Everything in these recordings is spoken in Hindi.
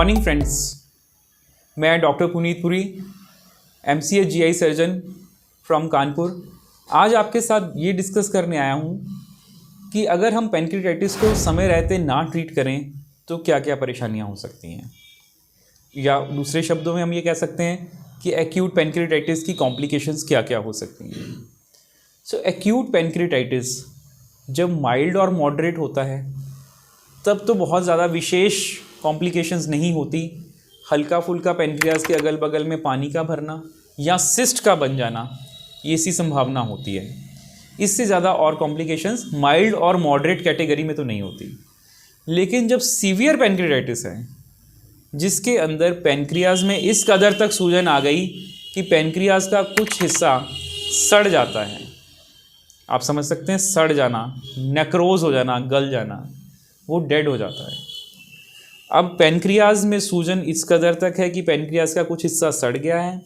मॉर्निंग फ्रेंड्स, मैं doctor Puneet Puri, MCH GI surgeon from Kanpur. आज आपके साथ ये डिस्कस करने आया हूँ कि अगर हम पैनक्रियाटाइटिस को समय रहते ना ट्रीट करें तो क्या क्या परेशानियाँ हो सकती हैं, या दूसरे शब्दों में हम ये कह सकते हैं कि एक्यूट पैनक्रियाटाइटिस की कॉम्प्लिकेशंस क्या क्या हो सकती हैं। सो एक्यूट पैनक्रियाटाइटिस जब माइल्ड और मॉडरेट होता है तब तो बहुत ज़्यादा विशेष कॉम्प्लिकेशंस नहीं होती। हल्का फुल्का पैनक्रियाज के अगल बगल में पानी का भरना या सिस्ट का बन जाना, ये सी संभावना होती है। इससे ज़्यादा और कॉम्प्लिकेशंस माइल्ड और मॉडरेट कैटेगरी में तो नहीं होती। लेकिन जब सीवियर पैनक्रियाटाइटिस है जिसके अंदर पैनक्रियाज में इस कदर तक सूजन आ गई कि पैनक्रियाज का कुछ हिस्सा सड़ जाता है, आप समझ सकते हैं, सड़ जाना, नेक्रोज हो जाना, गल जाना, वो डेड हो जाता है। अब पैनक्रियाज में सूजन इस कदर तक है कि पैनक्रियाज का कुछ हिस्सा सड़ गया है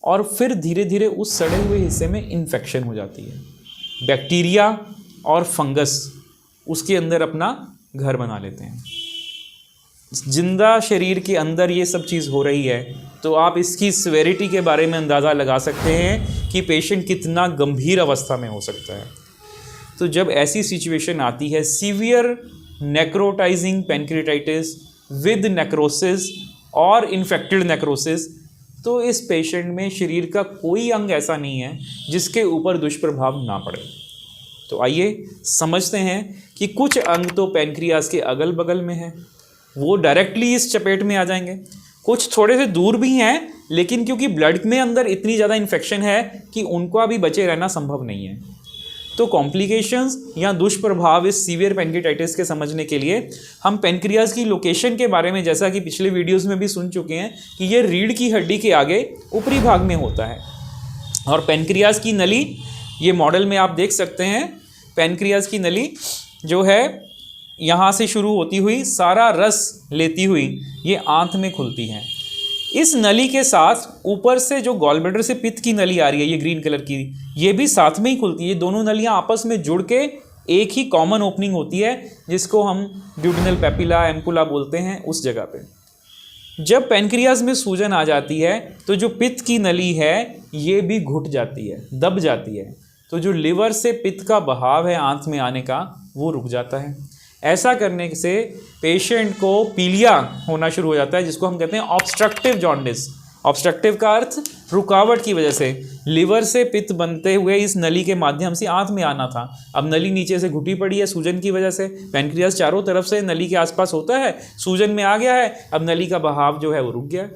और फिर धीरे धीरे उस सड़े हुए हिस्से में इन्फेक्शन हो जाती है। बैक्टीरिया और फंगस उसके अंदर अपना घर बना लेते हैं। जिंदा शरीर के अंदर ये सब चीज़ हो रही है तो आप इसकी सिवियरिटी के बारे में अंदाज़ा लगा सकते हैं कि पेशेंट कितना गंभीर अवस्था में हो सकता है। तो जब ऐसी सिचुएशन आती है, severe necrotising pancreatitis with necrosis और इन्फेक्टेड नेक्रोसिस, तो इस पेशेंट में शरीर का कोई अंग ऐसा नहीं है जिसके ऊपर दुष्प्रभाव ना पड़े। तो आइए समझते हैं कि कुछ अंग तो पैनक्रियाज के अगल बगल में है, वो डायरेक्टली इस चपेट में आ जाएंगे। कुछ थोड़े से दूर भी हैं, लेकिन क्योंकि ब्लड में अंदर इतनी ज़्यादा इन्फेक्शन है कि उनको अभी बचे रहना संभव नहीं है। तो कॉम्प्लिकेशंस या दुष्प्रभाव इस सीवियर पैनक्रियाटाइटिस के समझने के लिए हम पैनक्रियाज की लोकेशन के बारे में, जैसा कि पिछले वीडियोस में भी सुन चुके हैं, कि ये रीढ़ की हड्डी के आगे ऊपरी भाग में होता है। और पैनक्रियाज की नली, ये मॉडल में आप देख सकते हैं, पैनक्रियाज की नली जो है यहाँ से शुरू होती हुई सारा रस लेती हुई ये आंत में खुलती है। इस नली के साथ ऊपर से जो गॉल ब्लैडर से पित्त की नली आ रही है, ये ग्रीन कलर की, ये भी साथ में ही खुलती है। ये दोनों नलियाँ आपस में जुड़ के एक ही कॉमन ओपनिंग होती है जिसको हम ड्यूडिनल पेपिला एम्पुला बोलते हैं, उस जगह पे। जब पैनक्रियाज में सूजन आ जाती है तो जो पित्त की नली है ये भी घुट जाती है, दब जाती है। तो जो लिवर से पित्त का बहाव है आंत में आने का, वो रुक जाता है। ऐसा करने से पेशेंट को पीलिया होना शुरू हो जाता है, जिसको हम कहते हैं ऑब्स्ट्रक्टिव जॉन्डिस। ऑब्स्ट्रक्टिव का अर्थ रुकावट की वजह से लिवर से पित्त बनते हुए इस नली के माध्यम से आंत में आना था। अब नली नीचे से घुटी पड़ी है सूजन की वजह से, पैनक्रियाज चारों तरफ से नली के आसपास होता है, सूजन में आ गया है, अब नली का बहाव जो है वो रुक गया।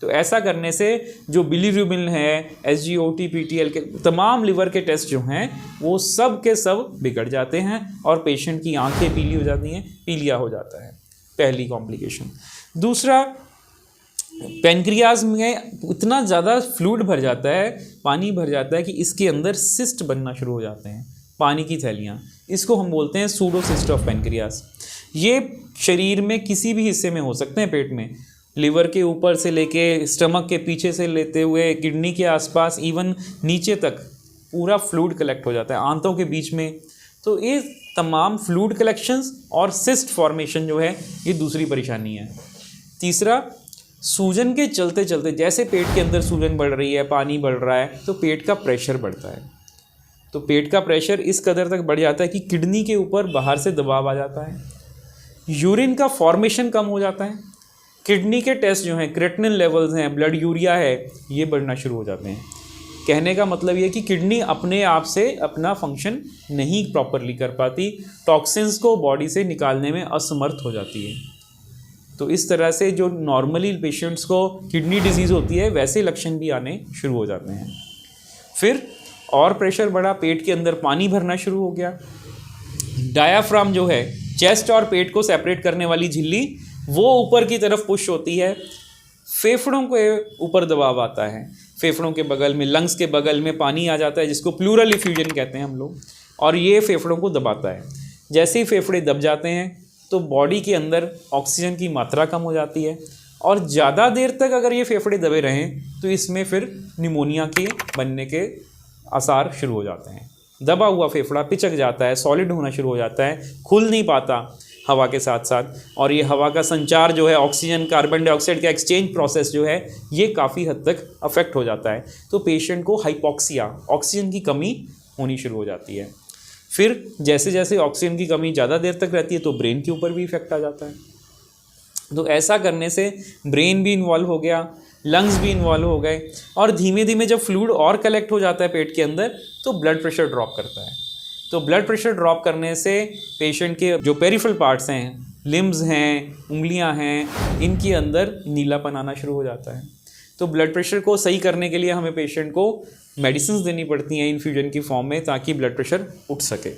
तो ऐसा करने से जो बिलीरुबिन है, SGOT, PTL के तमाम लिवर के टेस्ट जो हैं वो सब के सब बिगड़ जाते हैं और पेशेंट की आंखें पीली हो जाती हैं, पीलिया हो जाता है, पहली कॉम्प्लिकेशन। दूसरा, पैनक्रियाज में इतना ज़्यादा फ्लूइड भर जाता है, पानी भर जाता है कि इसके अंदर सिस्ट बनना शुरू हो जाते हैं, पानी की थैलियाँ। इसको हम बोलते हैं सूडोसिस्ट ऑफ पैनक्रियाज। ये शरीर में किसी भी हिस्से में हो सकते हैं, पेट में, लिवर के ऊपर से लेके स्टमक के पीछे से लेते हुए किडनी के आसपास, इवन नीचे तक पूरा फ्लूइड कलेक्ट हो जाता है आंतों के बीच में। तो ये तमाम फ्लूइड कलेक्शंस और सिस्ट फॉर्मेशन जो है ये दूसरी परेशानी है। तीसरा, सूजन के चलते चलते जैसे पेट के अंदर सूजन बढ़ रही है, पानी बढ़ रहा है, तो पेट का प्रेशर बढ़ता है। तो पेट का प्रेशर इस कदर तक बढ़ जाता है कि किडनी के ऊपर बाहर से दबाव आ जाता है, यूरिन का फॉर्मेशन कम हो जाता है, किडनी के टेस्ट जो हैं, क्रेटिनिन लेवल्स हैं, ब्लड यूरिया है, ये बढ़ना शुरू हो जाते हैं। कहने का मतलब ये कि किडनी अपने आप से अपना फंक्शन नहीं प्रॉपरली कर पाती, टॉक्सिन्स को बॉडी से निकालने में असमर्थ हो जाती है। तो इस तरह से जो नॉर्मली पेशेंट्स को किडनी डिजीज़ होती है वैसे लक्षण भी आने शुरू हो जाते हैं। फिर और प्रेशर बढ़ा, पेट के अंदर पानी भरना शुरू हो गया। डायाफ्राम जो है, चेस्ट और पेट को सेपरेट करने वाली झिल्ली, वो ऊपर की तरफ पुश होती है। फेफड़ों के ऊपर दबाव आता है, फेफड़ों के बगल में, लंग्स के बगल में पानी आ जाता है जिसको प्लूरल इफ्यूजन कहते हैं हम लोग, और ये फेफड़ों को दबाता है। जैसे ही फेफड़े दब जाते हैं तो बॉडी के अंदर ऑक्सीजन की मात्रा कम हो जाती है, और ज़्यादा देर तक अगर ये फेफड़े दबे रहें तो इसमें फिर निमोनिया के बनने के आसार शुरू हो जाते हैं। दबा हुआ फेफड़ा पिचक जाता है, सॉलिड होना शुरू हो जाता है, खुल नहीं पाता, हवा के साथ साथ, और ये हवा का संचार जो है, ऑक्सीजन कार्बन डाइऑक्साइड का एक्सचेंज प्रोसेस जो है, ये काफ़ी हद तक अफेक्ट हो जाता है। तो पेशेंट को हाइपॉक्सिया, ऑक्सीजन की कमी होनी शुरू हो जाती है। फिर जैसे जैसे ऑक्सीजन की कमी ज़्यादा देर तक रहती है तो ब्रेन के ऊपर भी इफेक्ट आ जाता है। तो ऐसा करने से ब्रेन भी इन्वॉल्व हो गया, लंग्स भी इन्वॉल्व हो गए, और धीमे धीमे जब फ्लूइड और कलेक्ट हो जाता है पेट के अंदर तो ब्लड प्रेशर ड्रॉप करता है। तो ब्लड प्रेशर ड्रॉप करने से पेशेंट के जो पेरिफेरल पार्ट्स हैं, लिम्स हैं, उंगलियां हैं, इनके अंदर नीलापन आना शुरू हो जाता है। तो ब्लड प्रेशर को सही करने के लिए हमें पेशेंट को मेडिसिन देनी पड़ती हैं इन्फ्यूजन की फॉर्म में, ताकि ब्लड प्रेशर उठ सके।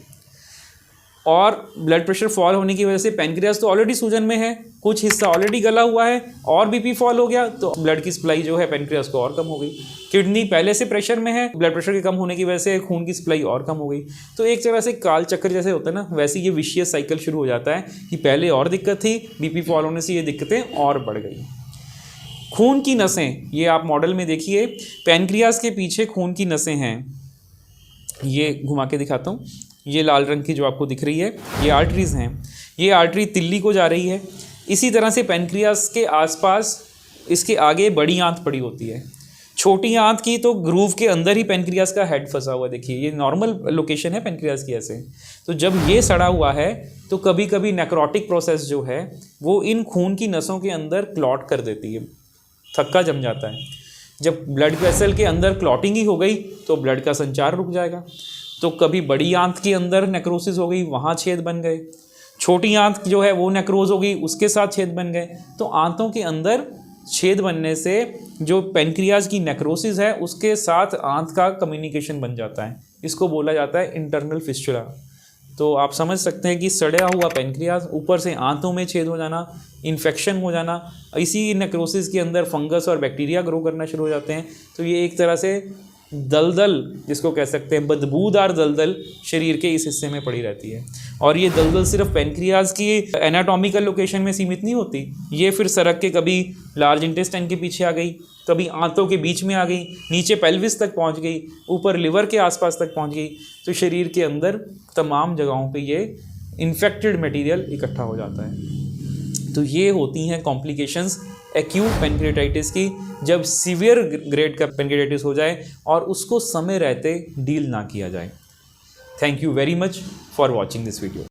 और ब्लड प्रेशर फॉल होने की वजह से पेनक्रियास तो ऑलरेडी सूजन में है, कुछ हिस्सा ऑलरेडी गला हुआ है, और बीपी फॉल हो गया तो ब्लड की सप्लाई जो है पेनक्रियास को और कम हो गई। किडनी पहले से प्रेशर में है, ब्लड प्रेशर के कम होने की वजह से खून की सप्लाई और कम हो गई। तो एक तरह से काल चक्कर जैसे होता है ना, वैसे ये विशियस साइकिल शुरू हो जाता है कि पहले और दिक्कत थी, बीपी फॉल होने से ये दिक्कतें और बढ़ गई। खून की नसें, ये आप मॉडल में देखिए, पेनक्रियास के पीछे खून की नसें हैं, ये घुमा के दिखाता हूँ। ये लाल रंग की जो आपको दिख रही है, ये आर्टरीज़ हैं। ये आर्टरी तिल्ली को जा रही है। इसी तरह से पेनक्रियास के आसपास इसके आगे बड़ी आंत पड़ी होती है। छोटी आंत की तो ग्रूव के अंदर ही पेनक्रियास का हेड फंसा हुआ, देखिए ये नॉर्मल लोकेशन है पेनक्रियास की ऐसे। तो जब ये सड़ा हुआ है तो कभी कभी नेक्रोटिक प्रोसेस जो है वो इन खून की नसों के अंदर क्लॉट कर देती है, थक्का जम जाता है। जब ब्लड वेसल के अंदर क्लॉटिंग ही हो गई तो ब्लड का संचार रुक जाएगा। तो कभी बड़ी आंत के अंदर नेक्रोसिस हो गई, वहाँ छेद बन गए, छोटी आंत जो है वो नेक्रोज हो गई, उसके साथ छेद बन गए। तो आंतों के अंदर छेद बनने से जो पेनक्रियाज की नेक्रोसिस है उसके साथ आंत का कम्युनिकेशन बन जाता है, इसको बोला जाता है इंटरनल फिस्चुला। तो आप समझ सकते हैं कि सड़ा हुआ पेनक्रियाज, ऊपर से आंतों में छेद हो जाना, इन्फेक्शन हो जाना, इसी नेक्रोसिस के अंदर फंगस और बैक्टीरिया ग्रो करना शुरू हो जाते हैं। तो ये एक तरह से दलदल, जिसको कह सकते हैं बदबूदार दलदल, शरीर के इस हिस्से में पड़ी रहती है। और ये दलदल सिर्फ पेनक्रियाज की एनाटॉमिकल लोकेशन में सीमित नहीं होती, ये फिर सरक के कभी लार्ज इंटेस्टाइन के पीछे आ गई, कभी आंतों के बीच में आ गई, नीचे पेल्विस तक पहुंच गई, ऊपर लिवर के आसपास तक पहुंच गई। तो शरीर के अंदर तमाम जगहों पे ये इन्फेक्टेड मटेरियल इकट्ठा हो जाता है। तो ये होती हैं कॉम्प्लिकेशंस एक्यूट पेनक्रियाटाइटिस की, जब सीवियर ग्रेड का पेनक्रियाटाइटिस हो जाए और उसको समय रहते डील ना किया जाए। Thank you very much for watching this video.